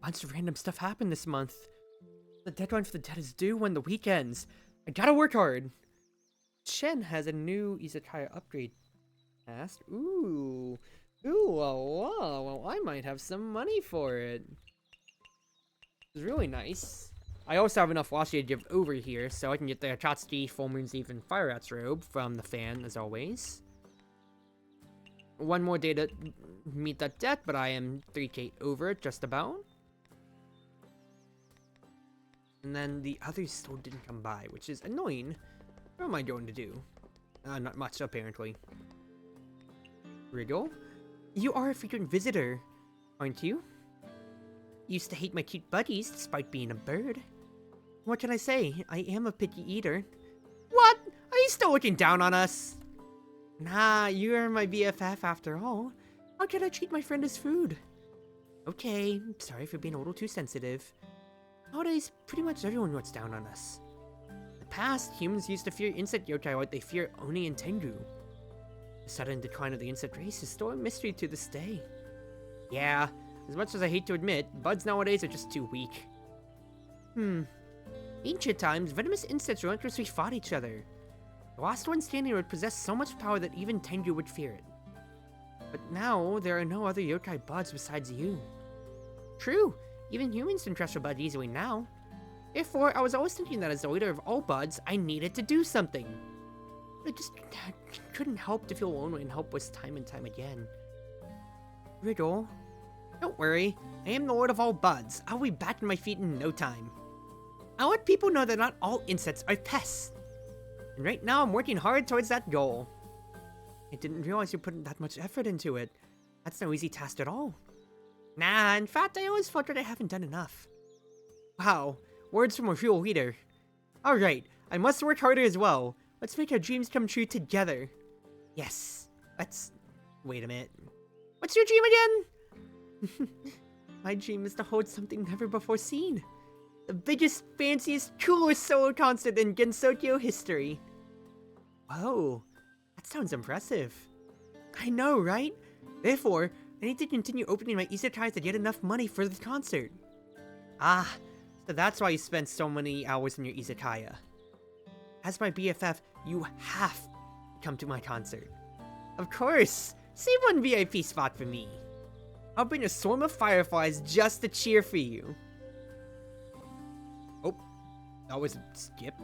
bunch of random stuff happened this month. The deadline for the debt is due on the weekends. I gotta work hard. Chen has a new Izakaya upgrade task. Ooh, well, I might have some money for it. It's really nice. I also have enough washi to give over here, so I can get the Akatsuki, Full Moon's Eve, and Fire Rat's robe from the fan, as always. One more day to meet that debt, but I am 3k over it, just about. And then the others still didn't come by, which is annoying. What am I going to do? Not much, apparently. Riddle? You are a frequent visitor, aren't you? Used to hate my cute buddies, despite being a bird. What can I say? I am a picky eater. What? Are you still looking down on us? Nah, you are my BFF after all. How can I treat my friend as food? Okay, sorry for being a little too sensitive. Nowadays, pretty much everyone looks down on us. In the past, humans used to fear insect yokai like they fear Oni and Tengu. The sudden decline of the insect race is still a mystery to this day. Yeah, as much as I hate to admit, buds nowadays are just too weak. Ancient times, venomous insects relentlessly fought each other. The last one standing would possess so much power that even Tengu would fear it. But now, there are no other yokai buds besides you. True, even humans can trust your bud easily now. Therefore, I was always thinking that as the leader of all buds, I needed to do something. I just couldn't help to feel lonely and helpless time and time again. Riddle? Don't worry, I am the lord of all buds. I'll be back on my feet in no time. I'll let people know that not all insects are pests. And right now, I'm working hard towards that goal. I didn't realize you put that much effort into it. That's no easy task at all. Nah, in fact, I always felt that I haven't done enough. Wow, words from a real leader. Alright, I must work harder as well. Let's make our dreams come true together. Yes, let's... Wait a minute. What's your dream again? My dream is to hold something never before seen. The biggest, fanciest, coolest solo concert in Gensokyo history. Whoa, that sounds impressive. I know, right? Therefore, I need to continue opening my izakayas to get enough money for the concert. Ah, so that's why you spent so many hours in your izakaya. As my BFF, you have to come to my concert. Of course, save one VIP spot for me. I'll bring a swarm of fireflies just to cheer for you. Oh, that was a skip.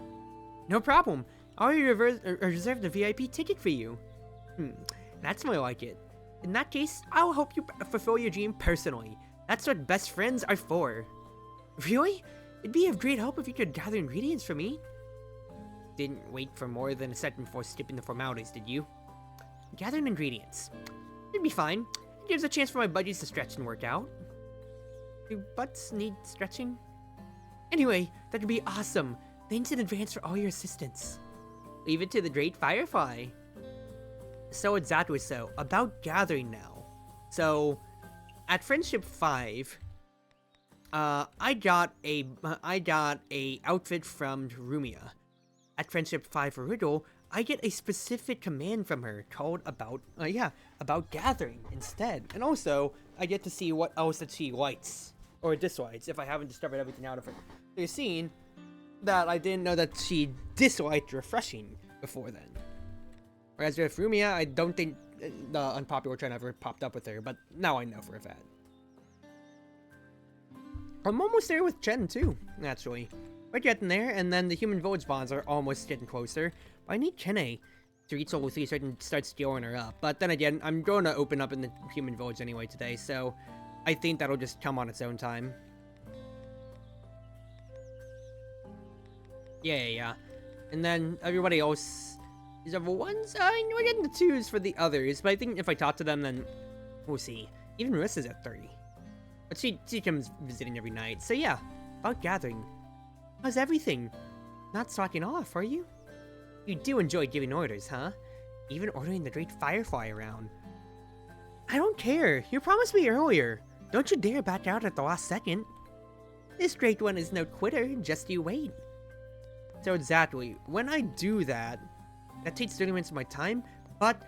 No problem. I'll reserve the VIP ticket for you. That's more like it. In that case, I'll help you fulfill your dream personally. That's what best friends are for. Really? It'd be of great help if you could gather ingredients for me. Didn't wait for more than a second before skipping the formalities, did you? Gathering ingredients. It'd be fine. It gives a chance for my buddies to stretch and work out. Do butts need stretching? Anyway, that would be awesome. Thanks in advance for all your assistance. Leave it to the great Firefly. So exactly so. About gathering now. So, at Friendship 5, I got a outfit from Rumia. At Friendship 5 for Riddle, I get a specific command from her called about gathering instead. And also, I get to see what else that she likes or dislikes if I haven't discovered everything out of her. So you're seeing that I didn't know that she disliked refreshing before then. Whereas with Rumia, I don't think the unpopular trend ever popped up with her, but now I know for a fact. I'm almost there with Chen too, naturally. We're getting there, and then the human village bonds are almost getting closer. But I need Chene to reach level 3 so I can start scaling her up. But then again, I'm going to open up in the human village anyway today, so I think that'll just come on its own time. Yeah. And then everybody else is level 1s. We're getting the 2s for the others, but I think if I talk to them, then we'll see. Even Marissa's at 30. But she comes visiting every night. So yeah, about gathering. How's everything? Not slacking off, are you? You do enjoy giving orders, huh? Even ordering the Great Firefly around. I don't care. You promised me earlier. Don't you dare back out at the last second. This Great One is no quitter, just you wait. So exactly, when I do that, that takes 30 minutes of my time, but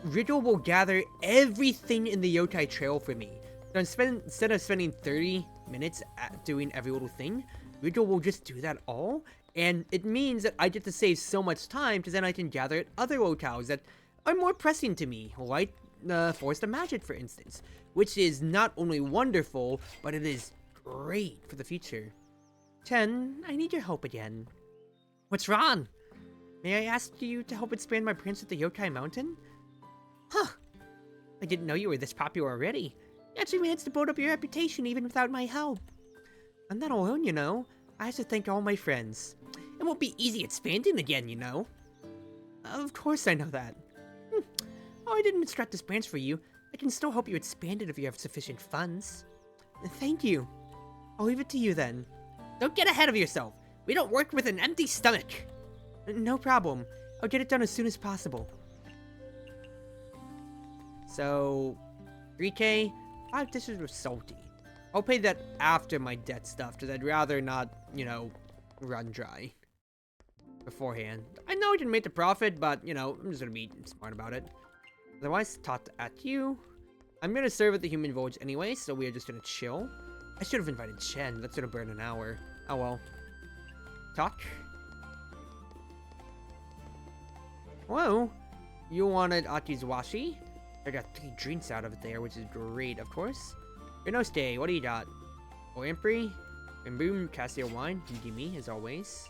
Riddle will gather everything in the yokai trail for me. So instead of spending 30 minutes at doing every little thing, Ritual will just do that all, and it means that I get to save so much time because then I can gather at other locales that are more pressing to me, like Forest of Magic, for instance, which is not only wonderful, but it is great for the future. Chen, I need your help again. What's wrong? May I ask you to help expand my branch at the Yokai Mountain? Huh. I didn't know you were this popular already. You actually managed to build up your reputation even without my help. I'm not alone, you know. I have to thank all my friends. It won't be easy expanding again, you know. Of course I know that. Oh, I didn't extract this branch for you. I can still help you expand it if you have sufficient funds. Thank you. I'll leave it to you then. Don't get ahead of yourself. We don't work with an empty stomach. No problem. I'll get it done as soon as possible. So, 3K, 5 dishes with salty. I'll pay that after my debt stuff, because I'd rather not, you know, run dry beforehand. I know I can make the profit, but, you know, I'm just gonna be smart about it. Otherwise, tot at you. I'm gonna serve at the human village anyway, so we are just gonna chill. I should have invited Chen. That's gonna burn an hour. Oh well. Talk. Whoa. You wanted Aki's washi? I got 3 drinks out of it there, which is great, of course. Renoste, what do you got? Oempri? And boom, Cassia wine. Give me, as always.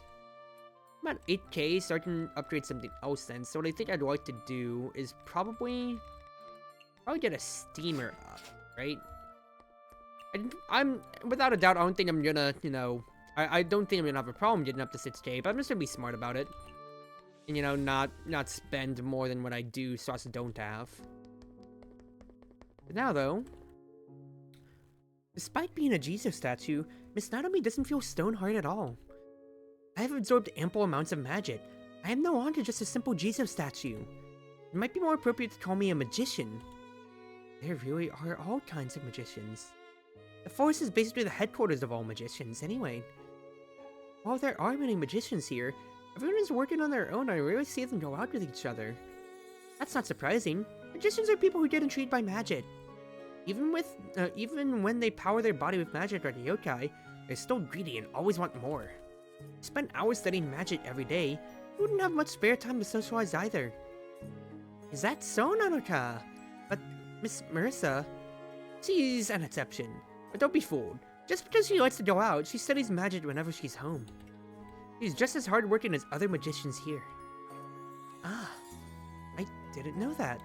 I'm at 8K, so I can upgrade something else then. So what I think I'd like to do is probably get a steamer up, right? I'm without a doubt, I don't think I'm gonna, you know, I don't think I'm gonna have a problem getting up to 6K, but I'm just gonna be smart about it. And, you know, not spend more than what I do, so as don't have. But now, though, despite being a Jizo statue, Miss Nanami doesn't feel stone-hard at all. I have absorbed ample amounts of magic. I am no longer just a simple Jizo statue. It might be more appropriate to call me a magician. There really are all kinds of magicians. The forest is basically the headquarters of all magicians, anyway. While there are many magicians here, everyone is working on their own, and I rarely see them go out with each other. That's not surprising. Magicians are people who get intrigued by magic. Even when they power their body with magic like a yokai, they're still greedy and always want more. If you spend hours studying magic every day, you wouldn't have much spare time to socialize either. Is that so, Nanoka? But Miss Marissa, she's an exception. But don't be fooled. Just because she likes to go out, she studies magic whenever she's home. She's just as hardworking as other magicians here. Ah, I didn't know that.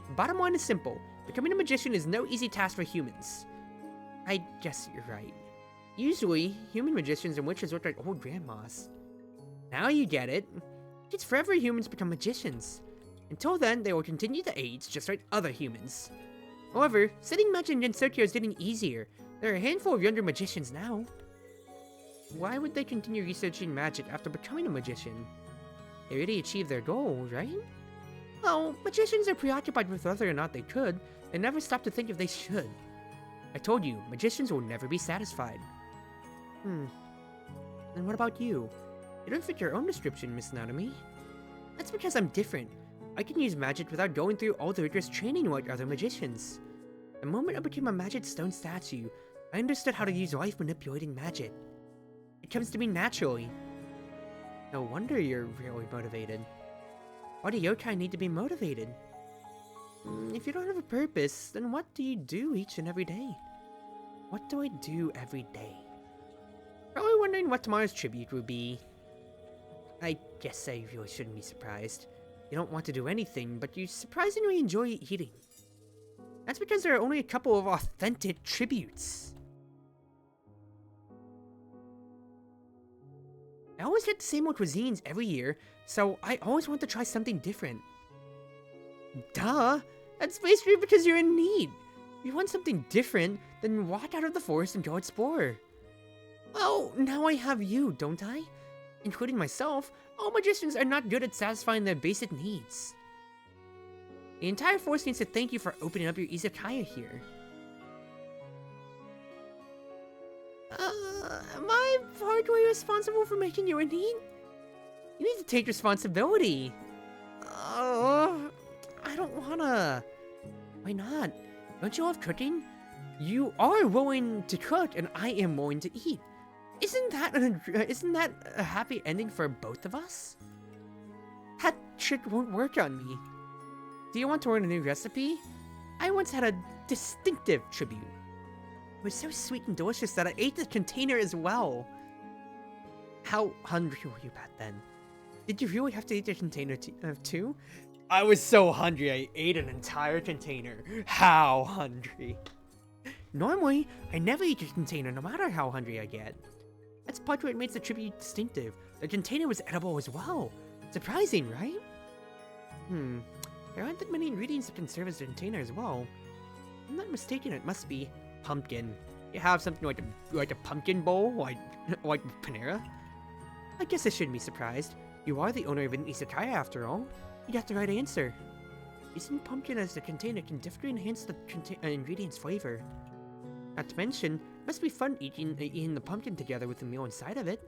The bottom line is simple. Becoming a magician is no easy task for humans. I guess you're right. Usually, human magicians and witches look like old grandmas. Now you get it. It's forever humans become magicians. Until then, they will continue to age just like other humans. However, studying magic in Gensokyo is getting easier. There are a handful of younger magicians now. Why would they continue researching magic after becoming a magician? They already achieved their goal, right? Well, magicians are preoccupied with whether or not they could. They never stop to think if they should. I told you, magicians will never be satisfied. And what about you? You don't fit your own description, Miss Nanami. That's because I'm different. I can use magic without going through all the rigorous training like other magicians. The moment I became a magic stone statue, I understood how to use life manipulating magic. It comes to me naturally. No wonder you're really motivated. Why do yokai need to be motivated? If you don't have a purpose, then what do you do each and every day? What do I do every day? Probably wondering what tomorrow's tribute will be. I guess I really shouldn't be surprised. You don't want to do anything, but you surprisingly enjoy eating. That's because there are only a couple of authentic tributes. I always get the same old cuisines every year, so I always want to try something different. Duh! That's basically because you're in need. If you want something different, then walk out of the forest and go explore. Oh, now I have you, don't I? Including myself, all magicians are not good at satisfying their basic needs. The entire force needs to thank you for opening up your Izakaya here. Am I partly responsible for making you in need? You need to take responsibility. I don't wanna. Why not? Don't you love cooking? You are willing to cook, and I am willing to eat. Isn't that a happy ending for both of us? That trick won't work on me. Do you want to learn a new recipe? I once had a distinctive tribute. It was so sweet and delicious that I ate the container as well. How hungry were you back then? Did you really have to eat the container too? I was so hungry I ate an entire container. How hungry. Normally, I never eat a container no matter how hungry I get. That's part what makes the tribute distinctive. The container was edible as well. Surprising, right? There aren't that many ingredients that can serve as a container as well. If I'm not mistaken, it must be pumpkin. You have something like a pumpkin bowl, like Panera? I guess I shouldn't be surprised. You are the owner of an Izakaya after all. You got the right answer. Using pumpkin as a container can definitely enhance the ingredient's flavor. Not to mention, it must be fun eating the pumpkin together with the meal inside of it.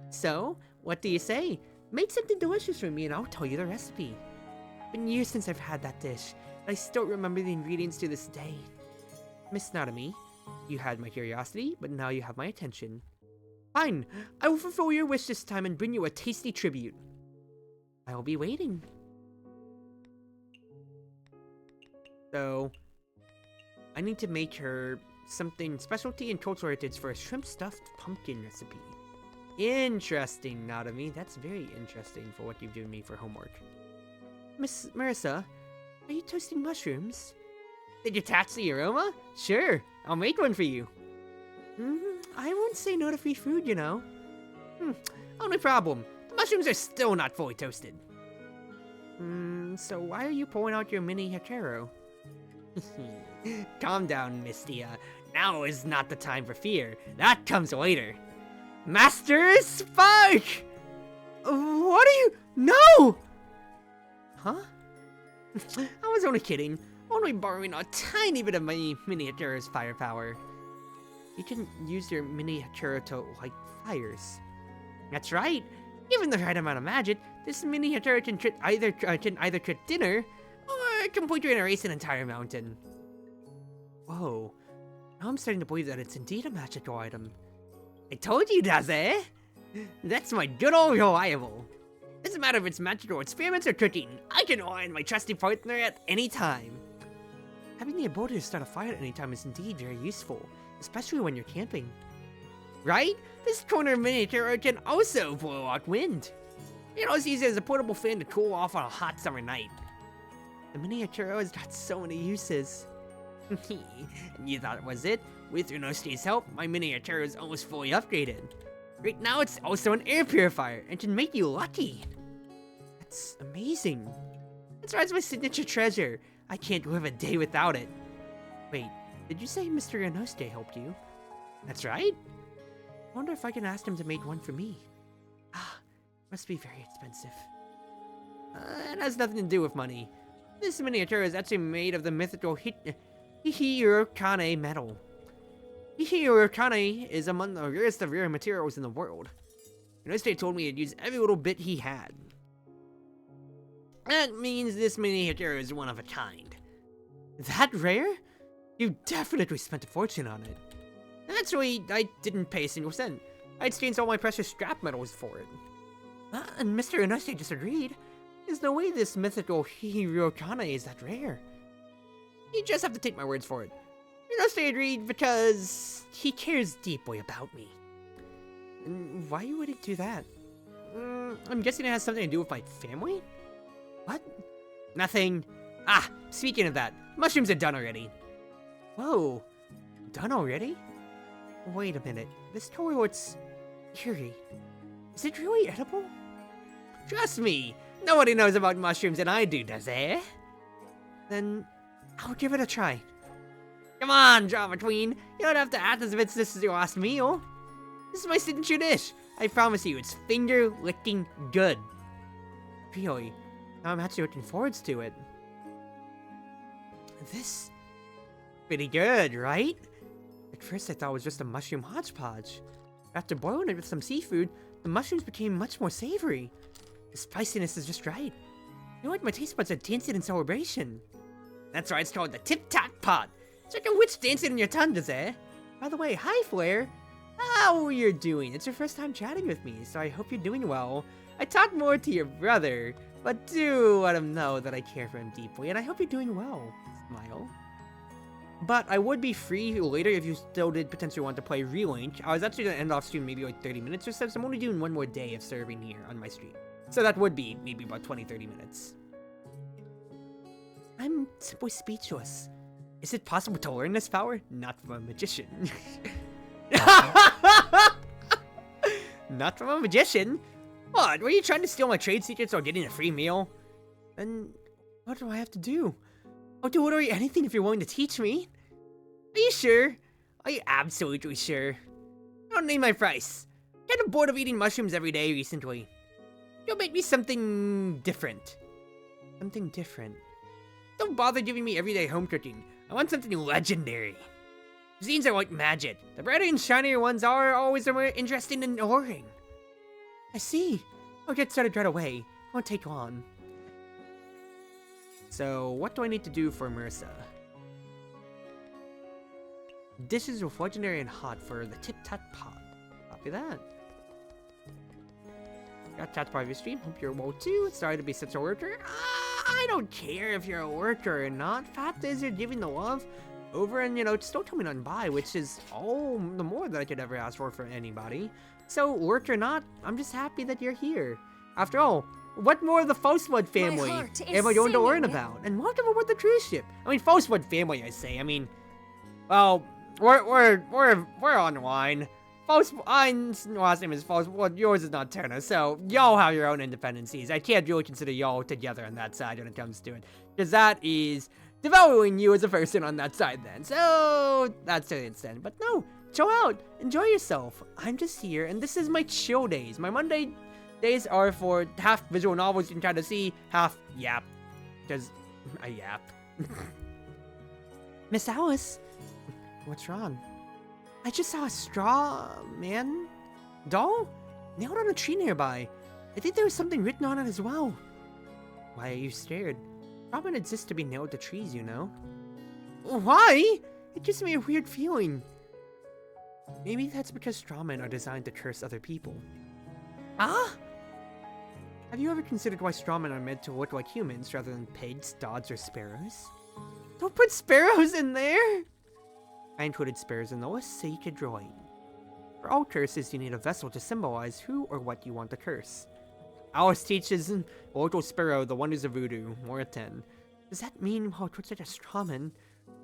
So, what do you say? Make something delicious for me and I'll tell you the recipe. It's been years since I've had that dish, but I still remember the ingredients to this day. Miss Natami, you had my curiosity, but now you have my attention. Fine, I will fulfill your wish this time and bring you a tasty tribute. I will be waiting. So, I need to make her something specialty and cultural heritage for a shrimp stuffed pumpkin recipe. Interesting, Natami. That's very interesting for what you've given me for homework. Miss Marissa, are you toasting mushrooms? Did you taste the aroma? Sure, I'll make one for you. I won't say no to free food, you know. Only problem, the mushrooms are still not fully toasted. So why are you pulling out your mini Hachero? Calm down, Mystia. Now is not the time for fear. That comes later. Master Spark! What are you? No! Huh? I was only kidding. Only borrowing a tiny bit of my miniature's firepower. You can use your miniature to light fires. That's right. Given the right amount of magic, this miniature can either cook dinner or complete and erase an entire mountain. Whoa. Now I'm starting to believe that it's indeed a magical item. I told you, Daze! That's my good old reliable. Doesn't matter if it's magical experiments or cooking, I can rely on my trusty partner at any time. Having the ability to start a fire at any time is indeed very useful, especially when you're camping. Right? This corner miniature can also blow out wind. You know, it's easy as a portable fan to cool off on a hot summer night. The miniature has got so many uses. You thought it was it? With Unosuke's help, my miniature is almost fully upgraded. Right now it's also an air purifier and can make you lucky. That's amazing. That's why it's my signature treasure. I can't live a day without it. Wait, did you say Mr. Unosuke helped you? That's right. I wonder if I can ask him to make one for me. Must be very expensive. It has nothing to do with money. This miniature is actually made of the mythical Hihirokane metal. Hihirokane is among the rarest of rare materials in the world. Unosuke told me he'd use every little bit he had. That means this miniature is one of a kind. That rare? You definitely spent a fortune on it. Actually, I didn't pay a single cent. I exchanged all my precious scrap metals for it. And Mr. Unosuke just agreed. There's no way this mythical Hihirokane is that rare. You just have to take my words for it. Unosuke agreed because he cares deeply about me. And why would he do that? I'm guessing it has something to do with my family? What? Nothing. Speaking of that, mushrooms are done already. Whoa, done already? Wait a minute, this totally looks eerie. Is it really edible? Trust me, nobody knows about mushrooms than I do, does it? Then I'll give it a try. Come on, Drama Queen, you don't have to act as if this is your last meal. This is my signature dish. I promise you, it's finger-licking good. Really, now I'm actually looking forward to it. This, pretty good, right? At first I thought it was just a mushroom hodgepodge. After boiling it with some seafood, the mushrooms became much more savory. The spiciness is just right. You know what, my taste buds are dancing in celebration. That's why it's called the Tip Top Pot. It's like a witch dancing in your tundras, eh? By the way, hi, Flare. How you're doing? It's your first time chatting with me, so I hope you're doing well. I talk more to your brother, but do let him know that I care for him deeply, and I hope you're doing well. Smile. But I would be free later if you still did potentially want to play Relink. I was actually going to end off stream maybe like 30 minutes or so, so I'm only doing one more day of serving here on my stream. So that would be maybe about 20-30 minutes. I'm simply speechless. Is it possible to learn this power? Not from a magician. Not from a magician? What, were you trying to steal my trade secrets or getting a free meal? Then what do I have to do? I'll do literally anything if you're willing to teach me. Are you sure? Are you absolutely sure? Don't name my price. I'm kind of bored of eating mushrooms every day recently. You'll make me something different. Something different. Don't bother giving me everyday home cooking. I want something legendary. Cuisines are like magic. The brighter and shinier ones are always more interesting and alluring. I see. I'll get started right away. Won't take long. So, what do I need to do for Marissa? Dishes with legendary and hot for the Tit Tat Pot. Copy that. Got chat part of your stream. Hope you're well too. Sorry to be such a worker. I don't care if you're a worker or not. Fact is, you're giving the love over and, just don't tell me nothing by, which is all the more that I could ever ask for anybody. So, work or not, I'm just happy that you're here. After all, what more of the Foswood family am I going to learn about? And welcome aboard the cruise ship. I mean, Foswood family, I say. I mean, well, we're on the line. Mine's last name is Foswood, yours is not Turner, so y'all have your own independencies. I can't really consider y'all together on that side when it comes to it, because that is devaluing you as a person on that side then. So, that's to the extent. But no, chill out. Enjoy yourself. I'm just here, and this is my chill days. My Monday days are for half visual novels you can try to see, half yap. Because I yap. Miss Alice, what's wrong? I just saw a straw man doll nailed on a tree nearby. I think there was something written on it as well. Why are you scared? Strawmen exist to be nailed to trees, you know. Why? It gives me a weird feeling. Maybe that's because strawmen are designed to curse other people. Ah? Have you ever considered why strawmen are meant to look like humans rather than pigs, dogs, or sparrows? Don't put sparrows in there! I included sparrows in the list so you could join. For all curses, you need a vessel to symbolize who or what you want to curse. Alice teaches local sparrow the wonders of voodoo, more at 10. Does that mean while it looks like a strawman,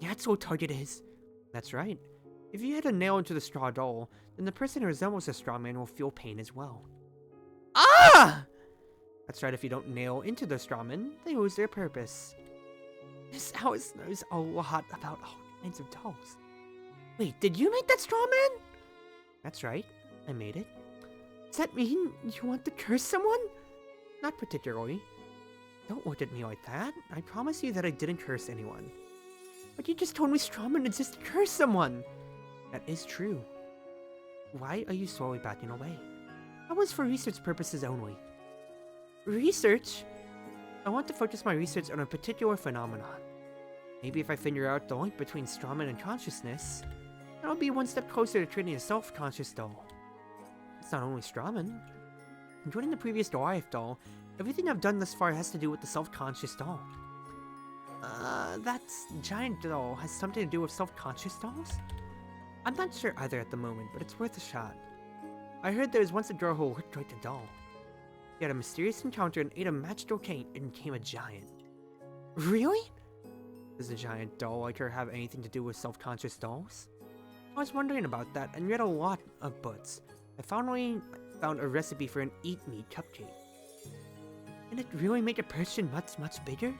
the actual target is? That's right. If you hit a nail into the straw doll, then the person who resembles a strawman will feel pain as well. Ah! That's right, if you don't nail into the strawman, they lose their purpose. Miss Alice knows a lot about all kinds of dolls. Wait, did you make that strawman? That's right, I made it. Does that mean you want to curse someone? Not particularly. Don't look at me like that. I promise you that I didn't curse anyone. But you just told me strawmen exist to curse someone. That is true. Why are you slowly backing away? That was for research purposes only. Research? I want to focus my research on a particular phenomenon. Maybe if I figure out the link between strawman and consciousness, I'll be one step closer to creating a self-conscious doll. It's not only strawman. Including the previous Goliath doll, everything I've done thus far has to do with the self-conscious doll. That giant doll has something to do with self-conscious dolls? I'm not sure either at the moment, but it's worth a shot. I heard there was once a girl who looked like a doll. She had a mysterious encounter and ate a magical cake and became a giant. Really? Does a giant doll like her have anything to do with self-conscious dolls? I was wondering about that and read a lot of books. I finally found a recipe for an eat-me cupcake. Can it really make a person much bigger?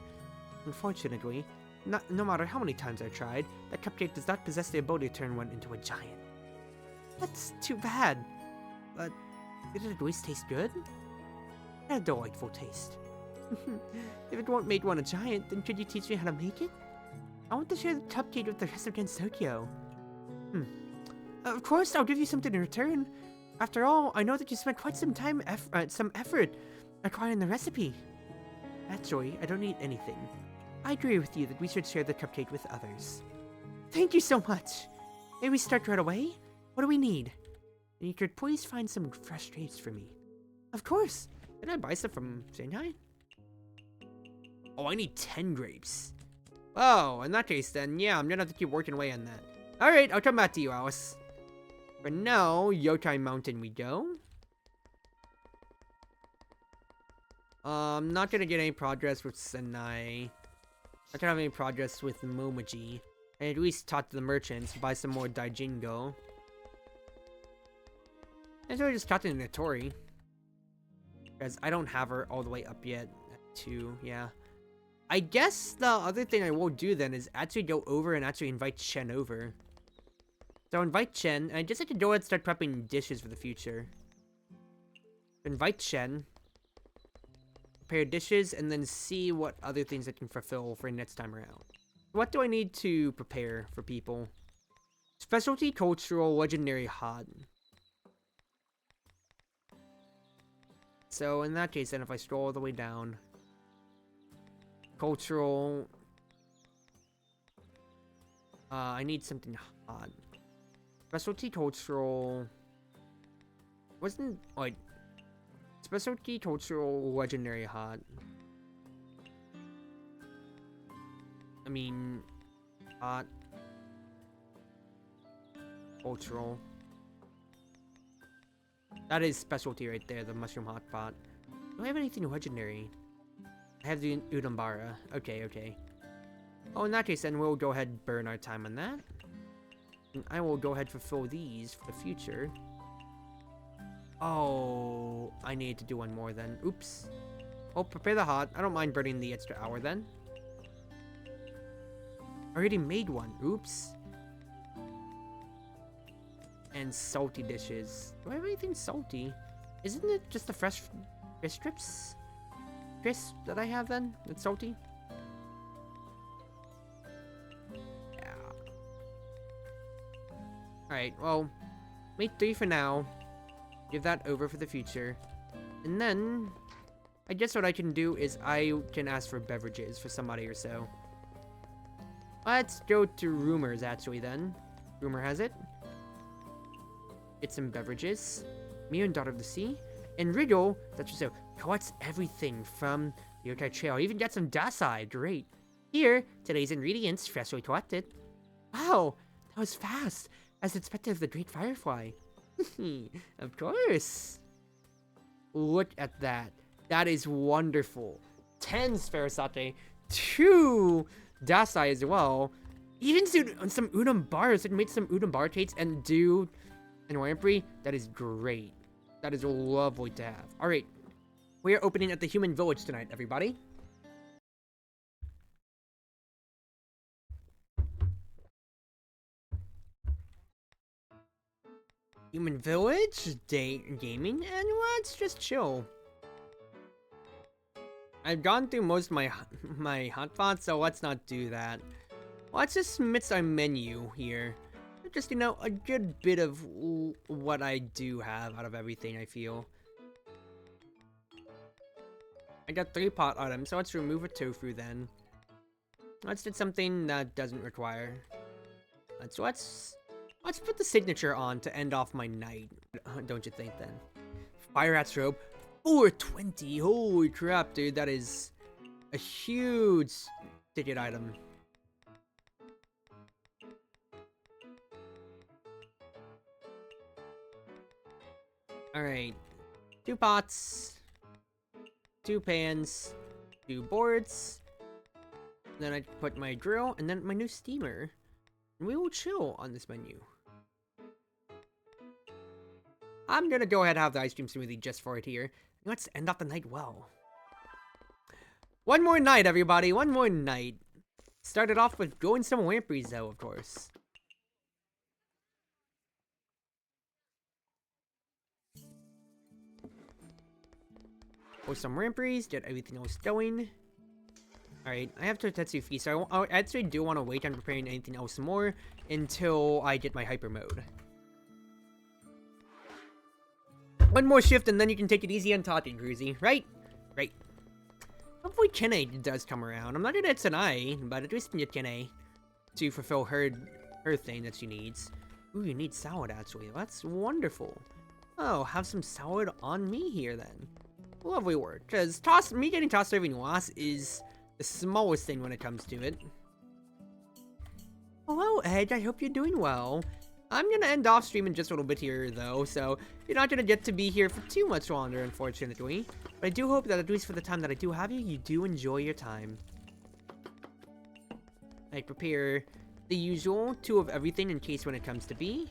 Unfortunately, no matter how many times I tried, that cupcake does not possess the ability to turn one into a giant. That's too bad. But did it at least taste good? It had a delightful taste. If it won't make one a giant, then could you teach me how to make it? I want to share the cupcake with the rest of Gensokyo. Of course, I'll give you something in return. After all, I know that you spent quite some time, some effort acquiring the recipe. Actually, I don't need anything. I agree with you that we should share the cupcake with others. Thank you so much. May we start right away? What do we need? And you could please find some fresh grapes for me. Of course. Can I buy stuff from Shanghai? Oh, I need 10 grapes. Oh, in that case then, yeah, I'm gonna have to keep working away on that. Alright, I'll come back to you, Alice. For now, Yokai Mountain we go. Not gonna get any progress with Senai. Not gonna have any progress with Momoji. And at least talk to the merchants, buy some more Daijingo. And so I just talk to Natori. Because I don't have her all the way up yet. Too, yeah. I guess the other thing I will do then is actually go over and actually invite Chen over. So invite Chen, and I just have to go ahead and start prepping dishes for the future. Invite Chen. Prepare dishes, and then see what other things I can fulfill for next time around. What do I need to prepare for people? Specialty, cultural, legendary, hot. So in that case then, if I scroll all the way down. Cultural. I need something hot. Specialty, cultural. Wasn't, like, specialty, cultural, legendary, hot. I mean, hot. Cultural. That is specialty right there, the mushroom hot pot. Do I have anything legendary? I have the Udambara. Okay, okay. Oh, in that case then, we'll go ahead and burn our time on that. And I will go ahead and fulfill these for the future. Oh, I need to do one more then. Oops. Oh, prepare the hot. I don't mind burning the extra hour then. I already made one. Oops. And salty dishes. Do I have anything salty? Isn't it just the fresh fish strips? Crisp that I have then? That's salty? Yeah. Alright, well, make 3 for now. Give that over for the future. And then, I guess what I can do is I can ask for beverages for somebody or so. Let's go to Rumors, actually, then. Rumor has it. Get some beverages. Me and Daughter of the Sea. And Wriggle, that's just so, collects everything from the Yokai Trail. Even got some Dasai. Great. Here, today's ingredients, freshly collected. Wow, that was fast. As expected of the Great Firefly. Of course. Look at that. That is wonderful. 10 Sferosate, 2 Dasai as well. Even some Udon bars. I made some Udon bar cakes and do an Lamprey. That is great. That is lovely to have. Alright. We are opening at the Human Village tonight, everybody. Human Village, gaming, and let's just chill. I've gone through most of my hotspots, so let's not do that. Let's just mix our menu here. Just, you know, a good bit of what I do have out of everything, I feel. I got 3 pot items, so let's remove a tofu then. Let's do something that doesn't require. Let's put the signature on to end off my night. Don't you think then? Fire Rat's robe, 420. Holy crap, dude, that is a huge ticket item. Alright, 2 pots, 2 pans, 2 boards, then I put my grill, and then my new steamer, and we will chill on this menu. I'm gonna go ahead and have the ice cream smoothie just for it here. Let's end off the night well. One more night, everybody, one more night. Started off with going some lampreys, though, of course. Or some lampreys, get everything else going. Alright, I have to Tetsu Feast, so I actually do want to wait on preparing anything else more until I get my hyper mode. One more shift and then you can take it easy on talking, Cruzie, right? Right. Hopefully Kene does come around. I'm not gonna hit Senai, but at least can get Kene to fulfill her her thing that she needs. Ooh, you need salad, actually. That's wonderful. Oh, have some salad on me here, then. Lovely work. Because me getting toss serving loss is the smallest thing when it comes to it. Hello, Ed. I hope you're doing well. I'm gonna end off stream in just a little bit here, though, so you're not gonna get to be here for too much longer, unfortunately. But I do hope that, at least for the time that I do have you, you do enjoy your time. I prepare the usual 2 of everything in case when it comes to B.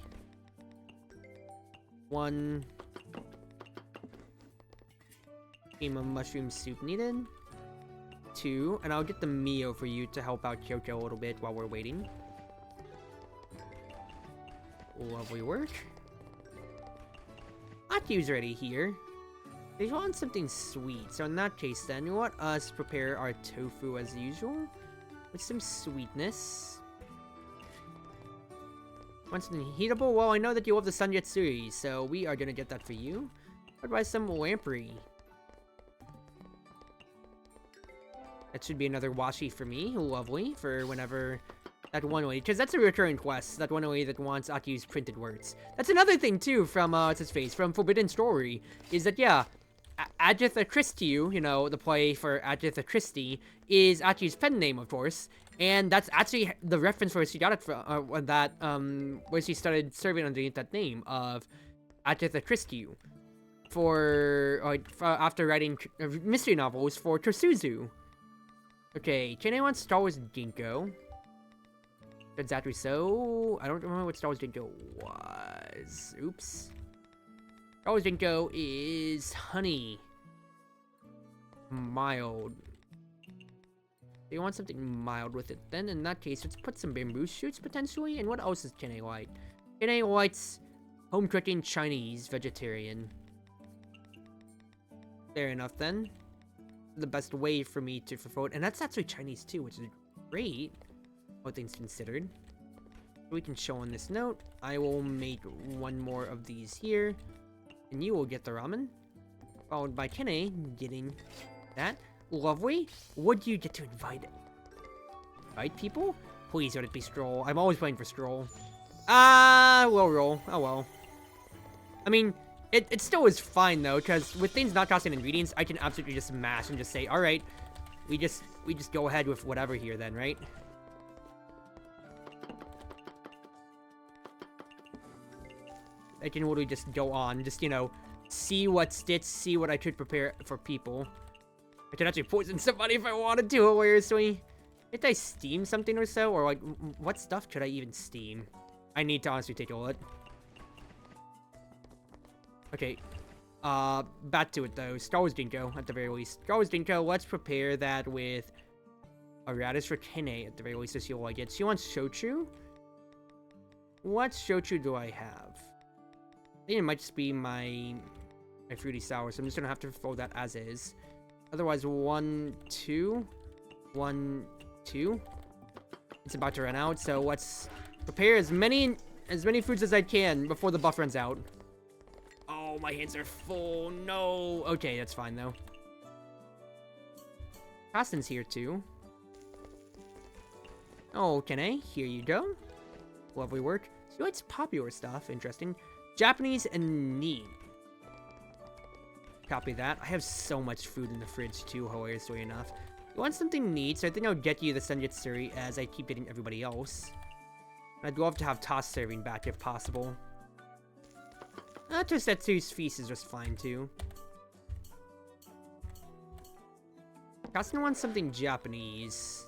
1 game of mushroom soup needed. 2, and I'll get the Mio for you to help out Kyoko a little bit while we're waiting. Lovely work. Aki's already here. They want something sweet, so in that case then, let us prepare our tofu as usual, with some sweetness. Want something heatable? Well, I know that you love the Sanyatsuri, so we are gonna get that for you. What about some lamprey? That should be another washi for me. Lovely, for whenever that one way, because that's a recurring quest, that one way that wants Aki's printed words. That's another thing, too, from, what's his face, from Forbidden Story, is that, yeah, Agatha Christie, you know, the play for Agatha Christie, is Aki's pen name, of course, and that's actually the reference where she got it from, where she started serving underneath that name of Agatha Christie, after writing mystery novels for Cruzie. Okay, can anyone Star Wars Ginkgo? Exactly so. I don't remember what Star Wars Ginkgo was. Oops. Star Wars Ginkgo is honey. Mild. Do you want something mild with it? Then in that case, let's put some bamboo shoots potentially. And what else is Kene like? Kene likes home cooking Chinese vegetarian. Fair enough then. The best way for me to fulfill it. And that's actually Chinese too, which is great. All things considered. We can show on this note. I will make 1 more of these here. And you will get the ramen. Followed by Kene getting that. Lovely. Would you get to invite people? Please let it be Stroll. I'm always playing for Stroll. Low roll. Oh well. I mean, it still is fine though, because with things not costing ingredients, I can absolutely just mash and just say, alright, we just go ahead with whatever here then, right? I can literally just go on, just, you know, see what sticks, see what I could prepare for people. I could actually poison somebody if I wanted to, hilariously. Did I steam something or so? Or, like, what stuff could I even steam? I need to honestly take a look. Okay. Back to it, though. Star Wars Ginkgo, at the very least. Star Wars Ginkgo, let's prepare that with a radish for Kene, at the very least, so she'll like it. She wants shochu. What shochu do I have? I think it might just be my fruity sour, so I'm just gonna have to throw that as is. Otherwise, 1, 2, 1, 2. It's about to run out, so let's prepare as many foods as I can before the buff runs out. Oh, my hands are full. No. Okay, that's fine though. Austin's here too. Oh, Kene, here you go. Lovely work. She likes popular stuff. Interesting. Japanese and neat. Copy that. I have so much food in the fridge too, hilariously enough. You want something neat, so I think I'll get you the Sanyatsuri as I keep getting everybody else. I'd love to have toss serving back if possible. Tosetsu's feast is just fine too. Kasten wants something Japanese.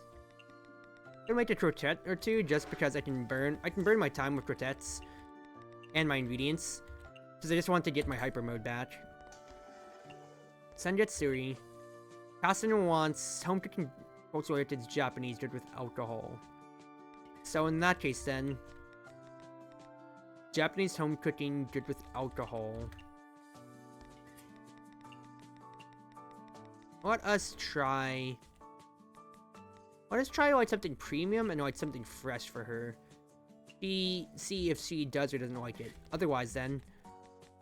I'll make a croquette or two just because I can burn my time with croquettes and my ingredients. Because I just want to get my hyper mode back. Sanyatsuri. Kasten wants home cooking cultural heritage Japanese good with alcohol. So in that case then, Japanese home cooking good with alcohol. Let us try like something premium and like something fresh for her. See if she does or doesn't like it. Otherwise then,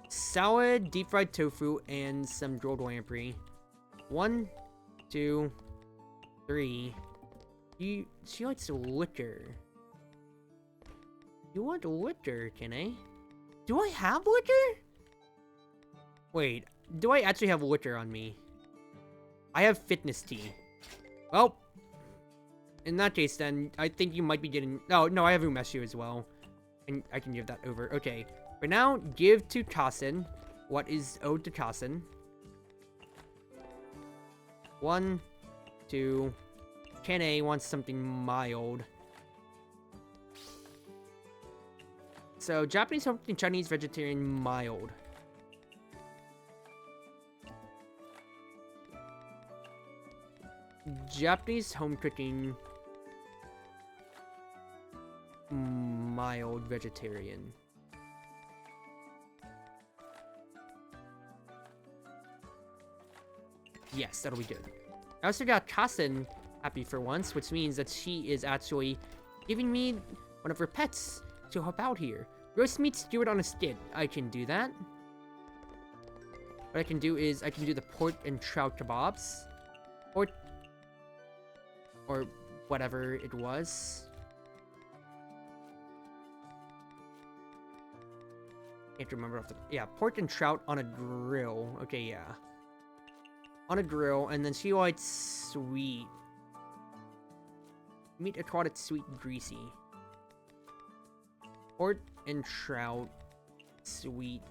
salad, deep fried tofu, and some grilled lamprey. 1, 2, 3. She likes liquor. You want liquor, can I? Do I have liquor? Wait, do I actually have liquor on me? I have fitness tea. Well, in that case then, I think you might be getting... No, I have umeshu as well. And I can give that over. Okay. For now, give to Kasen what is owed to Kasen. 1, 2... Kane wants something mild. So, Japanese home cooking, Chinese vegetarian mild. Japanese home cooking mild vegetarian. Yes, that'll be good. I also got Kasen happy for once, which means that she is actually giving me one of her pets to help out here. Roast meat skewered on a stick. I can do that. What I can do is I can do the pork and trout kebabs. Or whatever it was. Can't remember off the... Yeah, pork and trout on a grill. Okay, yeah. On a grill, and then she likes sweet. Meat, I called it sweet greasy. Pork and trout, sweet.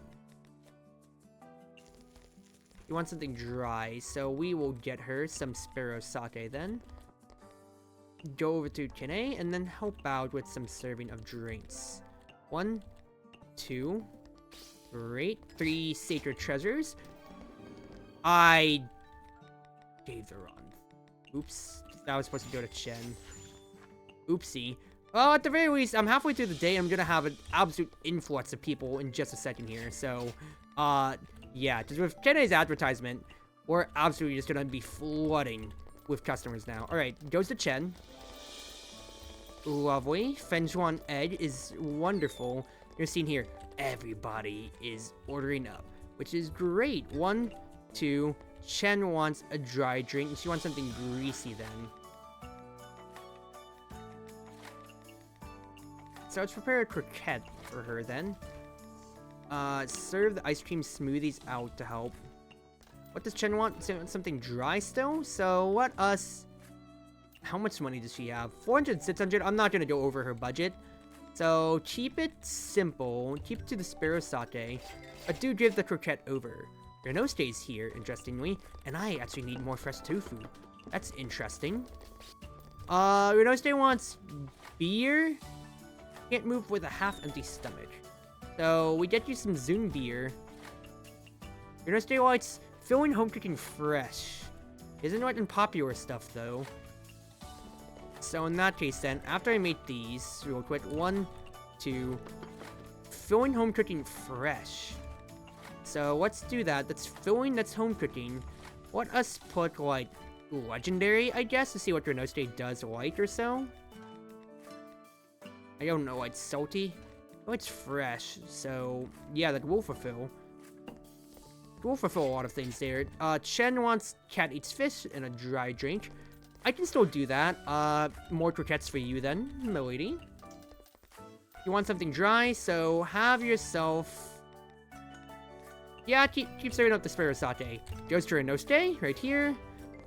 You want something dry, so we will get her some sparrow sake then. Go over to Kine, and then help out with some serving of drinks. 1, 2, great. 3 sacred treasures. I gave the wrong. Oops. That was supposed to go to Chen. Oopsie. Well, at the very least, I'm halfway through the day. I'm gonna have an absolute influx of people in just a second here. So, yeah. Just with Kenne's advertisement, we're absolutely just gonna be flooding with customers now. Alright, goes to Chen. Lovely. Fenjuan egg is wonderful. You're seeing here, everybody is ordering up, which is great. 1, 2. Chen wants a dry drink, and she wants something greasy then. So let's prepare a croquette for her then. Serve the ice cream smoothies out to help. What does Chen want? Something dry still? So let us... How much money does she have? 400, 600? I'm not going to go over her budget. So keep it simple. Keep it to the sparrow sake. But do give the croquette over. Reno stays here, interestingly. And I actually need more fresh tofu. That's interesting. Reno wants beer. Can't move with a half-empty stomach. So we get you some Zune beer. Reno likes filling home cooking fresh. Isn't like unpopular stuff though. So in that case then, after I make these, real quick, 1, 2, filling home cooking fresh. So let's do that. That's filling, that's home cooking. Let us put like legendary, I guess, to see what Renoste does like or so. I don't know, it's salty. Oh, it's fresh, so yeah, that will fulfill. We'll fulfill a lot of things there. Chen wants cat eats fish and a dry drink. I can still do that. More croquettes for you then, milady. You want something dry, so have yourself... Yeah, keep serving up the sparrow sake. Goes to Renoste, right here.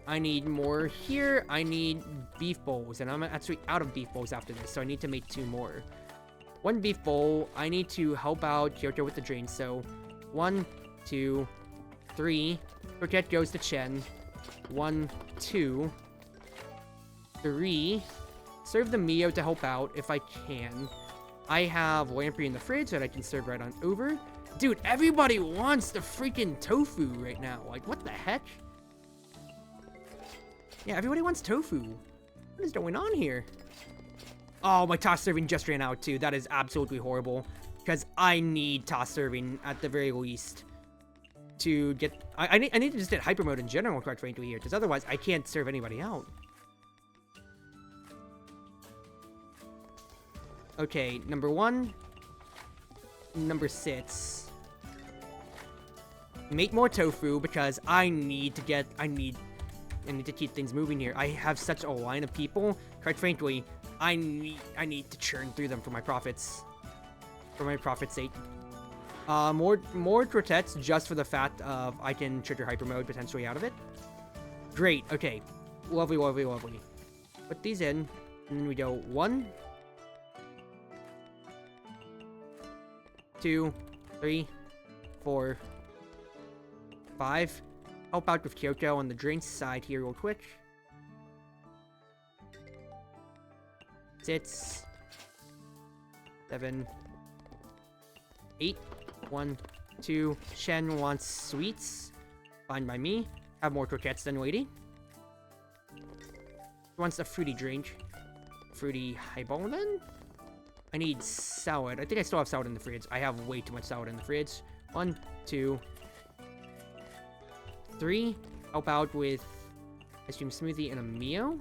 I need more here. I need beef bowls, and I'm actually out of beef bowls after this, so I need to make 2 more. 1 beef bowl. I need to help out Kyoto with the drink, so 1, 2, 3. Croquette goes to Chen. 1, 2, 3. Serve the Mio to help out if I can. I have lamprey in the fridge that I can serve right on over. Dude, everybody wants the freaking tofu right now. Like, what the heck? Yeah, everybody wants tofu. What is going on here? Oh, my toss serving just ran out too. That is absolutely horrible. Because I need toss serving at the very least. To get... I need to just hit hyper mode in general, quite frankly, here. Because otherwise, I can't serve anybody out. Okay, number 1. Number 6. Make more tofu because I need to get... I need to keep things moving here. I have such a line of people. Quite frankly, I need to churn through them for my profits. for my profit's sake. More quartets just for the fact of I can trigger hyper mode potentially out of it. Great. Okay. Lovely, lovely, lovely. Put these in, and then we go 1, 2, 3, 4, 5. Help out with Kyoto on the drinks side here real quick. 6, 7, 8. 1, 2. Shen wants sweets. Fine by me. Have more croquettes than lady. Wants a fruity drink. Fruity highball then? I need salad. I think I still have salad in the fridge. I have way too much salad in the fridge. 1, 2, 3. Help out with ice cream smoothie and a Mio.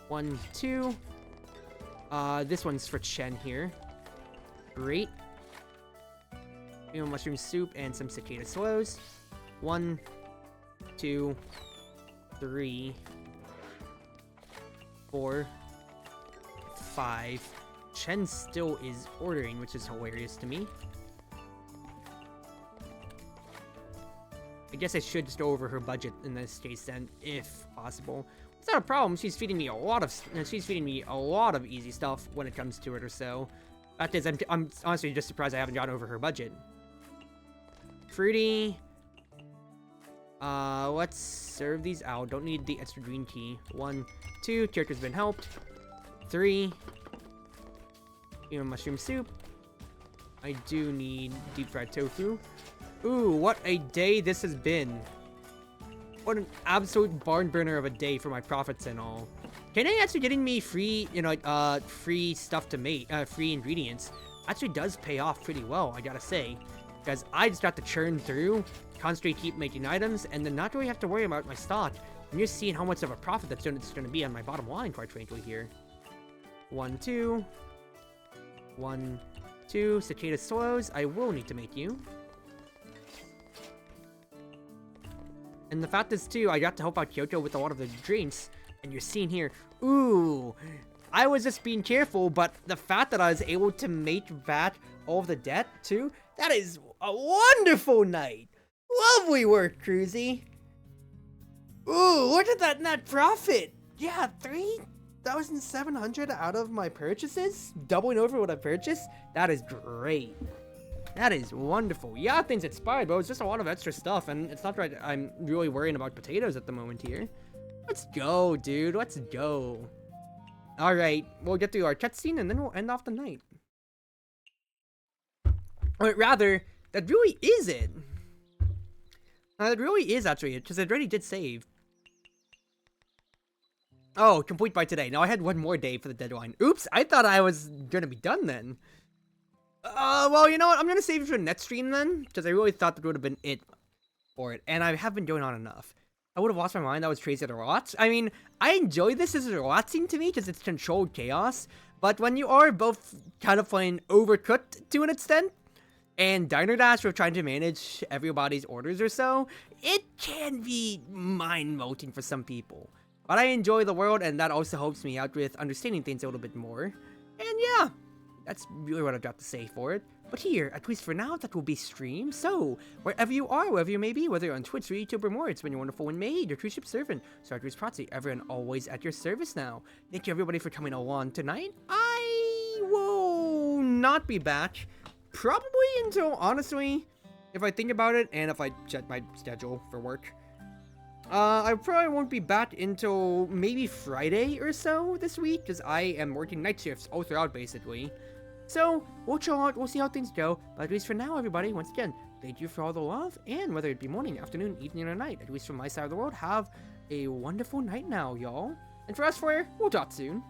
1, 2. This one's for Chen here. Great. Mushroom soup and some cicada slows. 1, 2, 3, 4, 5. Chen still is ordering, which is hilarious to me. I guess I should just go over her budget in this case then, if possible. It's not a problem. She's feeding me a lot of easy stuff when it comes to it or so. Fact is, I'm honestly just surprised I haven't gone over her budget. Fruity. Let's serve these out. Don't need the extra green tea. 1, 2. Character's been helped. 3. Mushroom soup. I do need deep fried tofu. Ooh, what a day this has been. What an absolute barn burner of a day for my profits and all. Kenny actually getting me free, free stuff to make, free ingredients actually does pay off pretty well, I gotta say. Because I just got to churn through, constantly keep making items, and then not really have to worry about my stock. I'm just seeing how much of a profit that's going to be on my bottom line, quite frankly, here. 1, 2. 1, 2. Cicada slows. I will need to make you. And the fact is, too, I got to help out Kyoto with a lot of the drinks. And you're seeing here, ooh, I was just being careful, but the fact that I was able to make back all of the debt, too, that is a wonderful night. Lovely work, Cruzie. Ooh, look at that net profit. Yeah, 3,700 out of my purchases, doubling over what I purchased. That is great. That is wonderful. Yeah, things expired, but it was just a lot of extra stuff, and it's not right. I'm really worrying about potatoes at the moment here. Let's go, dude. Let's go. All right, we'll get through our cutscene, and then we'll end off the night. Or rather, that really is it. That really is actually it, because I already did save. Oh, complete by today. Now I had one more day for the deadline. Oops, I thought I was gonna be done then. Well, you know what? I'm gonna save it for the next stream then, because I really thought that would have been it for it, and I have been doing on enough. I would have lost my mind. That was crazy at a lot. I mean, I enjoy this as relaxing to me because it's controlled chaos, but when you are both kind of playing Overcooked to an extent, and Diner Dash, we're trying to manage everybody's orders or so, it can be mind-melting for some people. But I enjoy the world, and that also helps me out with understanding things a little bit more. And yeah, that's really what I've got to say for it. But here, at least for now, that will be stream. So, wherever you are, wherever you may be, whether you're on Twitch or YouTube or more, it's been your Wonderful Wind Mage, your Cruise Ship Servant, Chartreuse Proxy, everyone always at your service now. Thank you everybody for coming along tonight. I will not be back, probably until, honestly, if I think about it, and if I check my schedule for work. I probably won't be back until maybe Friday or so this week, because I am working night shifts all throughout, basically. So, we'll chill out, we'll see how things go, but at least for now, everybody, once again, thank you for all the love, and whether it be morning, afternoon, evening, or night, at least from my side of the world, have a wonderful night now, y'all. And for us, we'll talk soon.